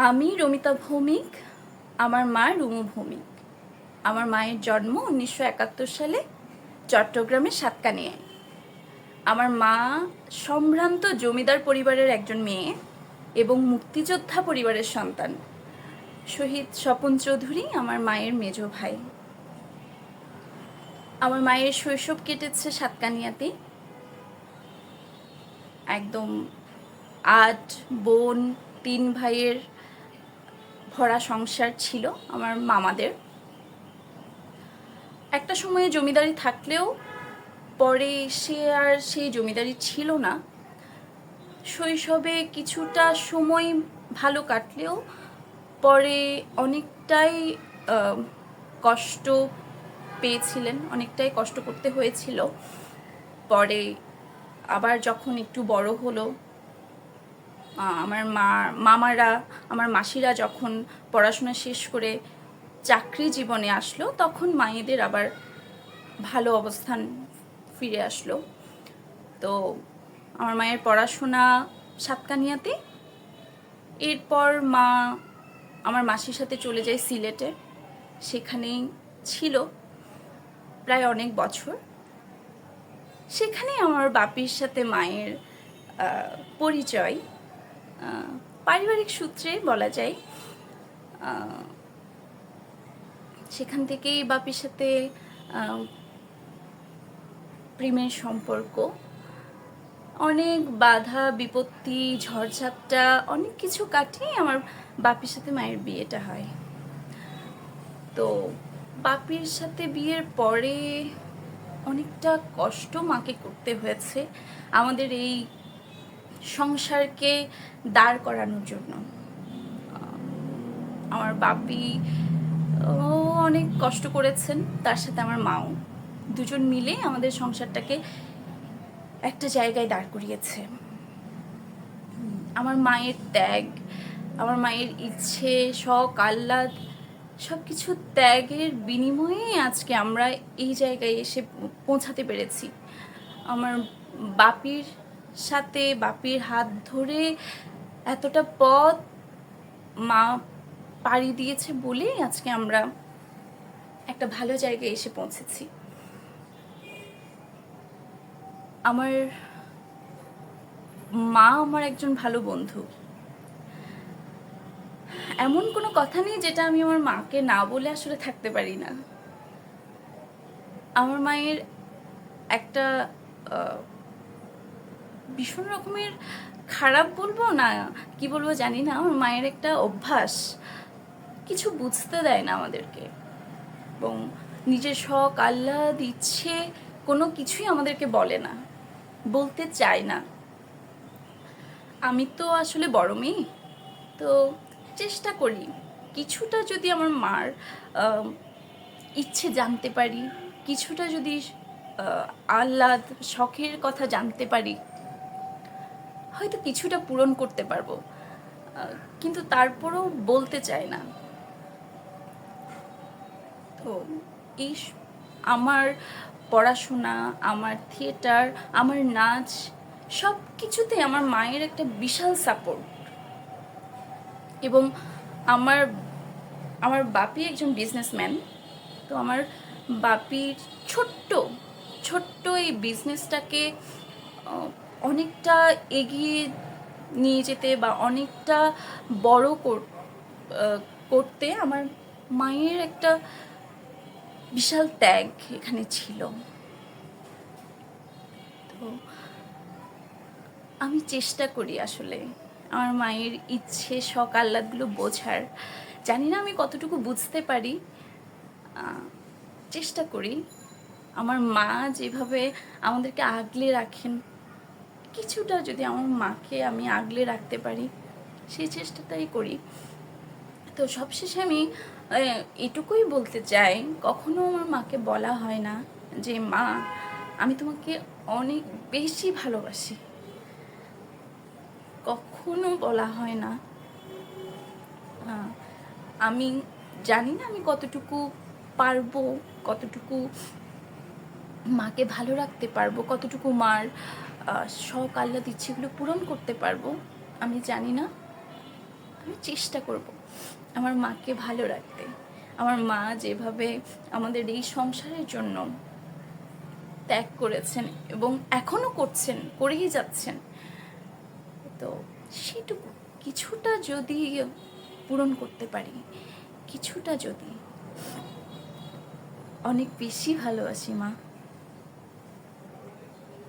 আমি রমিতা ভৌমিক, আমার মা রুমু ভৌমিক। আমার মায়ের জন্ম 1971 সালে চট্টগ্রামের সাতকানিয়ায়। আমার মা সম্ভ্রান্ত জমিদার পরিবারের একজন মেয়ে এবং মুক্তিযোদ্ধা পরিবারের সন্তান। শহীদ স্বপন চৌধুরী আমার মায়ের মেজ ভাই। আমার মায়ের শৈশব কেটেছে সাতকানিয়াতেই। একদম 8 বোন 3 ভাইয়ের ভরা সংসার ছিল আমার মামাদের। একটা সময়ে জমিদারি থাকলেও পরে সে আর সেই জমিদারি ছিল না। শৈশবে কিছুটা সময় ভালো কাটলেও পরে অনেকটাই কষ্ট পেয়েছিলেন, অনেকটাই কষ্ট করতে হয়েছিল। পরে আবার যখন একটু বড় হলো, আমার মামারা, আমার মাসিরা যখন পড়াশোনা শেষ করে চাকরি জীবনে আসলো, তখন মায়েদের আবার ভালো অবস্থান ফিরে আসলো। তো আমার মায়ের পড়াশোনা সাতকানিয়াতে। এরপর মা আমার মাসির সাথে চলে যায় সিলেটে। সেখানেই ছিল প্রায় অনেক বছর। সেখানেই আমার বাপির সাথে মায়ের পরিচয় পারিবারিক সূত্রে বলা যায়। সেখান থেকেই বাপির সাথে প্রেমের সম্পর্ক। অনেক বাধা বিপত্তি, ঝড়ঝাপটা, অনেক কিছু কাটিয়ে আমার বাপির সাথে মায়ের বিয়েটা হয়। তো বাপির সাথে বিয়ের পরে অনেকটা কষ্ট মাকে করতে হয়েছে আমাদের এই সংসারকে দাঁড় করানোর জন্য। আমার বাপি অনেক কষ্ট করেছেন, তার সাথে আমার মাও, দুজন মিলে আমাদের সংসারটাকে একটা জায়গায় দাঁড় করিয়েছে। আমার মায়ের ত্যাগ, আমার মায়ের ইচ্ছে, শখ, আহ্লাদ, সব কিছু ত্যাগের বিনিময়ে আজকে আমরা এই জায়গায় এসে পৌঁছাতে পেরেছি। আমার বাপির সাথে, বাপির হাত ধরে এতটা পথ মা পাড়ি দিয়েছে বলেই আজকে আমরা একটা ভালো জায়গায় এসে পৌঁছেছি। আমার মা আমার একজন ভালো বন্ধু। এমন কোনো কথা নেই যেটা আমি আমার মাকে না বলে আসলে থাকতে পারি না। আমার মায়ের একটা ভীষণ রকমের, খারাপ বলবো না কি বলবো জানি না, আমার মায়ের একটা অভ্যাস, কিছু বুঝতে দেয় না আমাদেরকে, এবং নিজের শখ, আহ্লাদ, ইচ্ছে কোনো কিছুই আমাদেরকে বলে না, বলতে চায় না। আমি তো আসলে বড় মেয়ে, তো চেষ্টা করি কিছুটা যদি আমার মার ইচ্ছে জানতে পারি, কিছুটা যদি আহ্লাদ, শখের কথা জানতে পারি, হয়তো কিছুটা পূরণ করতে পারবো। কিন্তু তারপরেও বলতে চায় না। তো এই আমার পড়াশোনা, আমার থিয়েটার, আমার নাচ, সব কিছুতে আমার মায়ের একটা বিশাল সাপোর্ট। এবং আমার আমার বাপি একজন বিজনেসম্যান। তো আমার বাপির ছোট্ট ছোট্ট এই বিজনেসটাকে অনেকটা এগিয়ে নিয়ে যেতে বা অনেকটা বড় করতে আমার মায়ের একটা বিশাল ত্যাগ এখানে ছিল। তো আমি চেষ্টা করি আসলে আমার মায়ের ইচ্ছে, শখ, আহ্লাদগুলো বোঝার। জানি না আমি কতটুকু বুঝতে পারি, চেষ্টা করি। আমার মা যেভাবে আমাদেরকে আগলে রাখেন, কিছুটা যদি আমার মাকে আমি আগলে রাখতে পারি, সেই চেষ্টাটাই করি। তো সবশেষে আমি এটুকুই বলতে চাই, কখনো আমার মাকে বলা হয় না যে মা আমি তোমাকে অনেক বেশি ভালোবাসি, কখনো বলা হয় না। আমি জানি না আমি কতটুকু পারবো, কতটুকু মাকে ভালো রাখতে পারবো, কতটুকু মার শখ, আহ্লাদ, ইচ্ছেগুলো পূরণ করতে পারবো, আমি জানি না। আমি চেষ্টা করব আমার মাকে ভালো রাখতে। আমার মা যেভাবে আমাদের এই সংসারের জন্য ত্যাগ করেছেন এবং এখনও করছেন, করেই যাচ্ছেন, তো সেটুকু কিছুটা যদি পূরণ করতে পারি, কিছুটা যদি, অনেক বেশি ভালোবাসি মা।